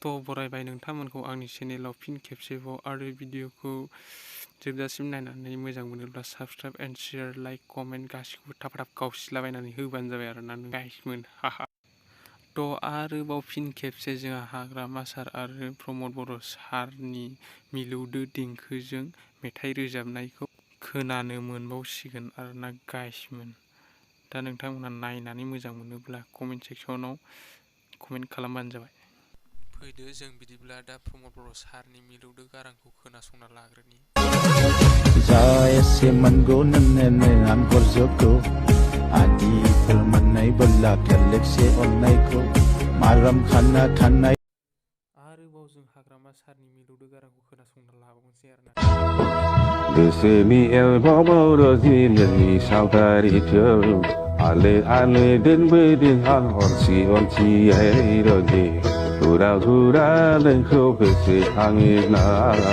थ' बरायबाय नोंथांमोनखौ आंनि चेनेलाव फिन खेबसेबाव आरो भिडिअखौ जोबजासिम नायनानै मोजां मोनोब्ला subscribe and share like comment गासिखौबो थाब थाब गावसिलाबायनानै होबानो जाबाय आरोना गाइसमोन हाहा। थ' आरोबाव फिन खेबसे जोंहा हाग्रामा सार आरो प्रमद बर' सारनि मिलौदो देंखोजों मेथाइ रोजाबनायखौ खोनानो मोनबावसिगोन आरोना गाइसमोन। दा नोंथांमोनहा नायनानै मोजां मोनोब्ला कमेन्ट सेक्सनाव कमेन्ट खालामबानो जाबाय। फैदो जों बिदिब्ला दा प्रमद बर' सारनि मिलौदो गारांखौ खोनासंना लाग्रोनि। जा एसे मोनगौ नोंनो आं हरजोबगौ आदि फोरमाननाय बोला खेलेकसे अननायखौ माराम खाना थानाय। आरोबाव जों हाग्रामा सारनि मिलौदो गारांखौ खोनासंना लाबावनोसै आरोना। गोसोनि एलबामाव रजिनि सावगारिजों आलो आलो दोनबोदों आं हरसि हरसियै रजि हुरा हुरा नोंखौ गोसोखाङोब्ला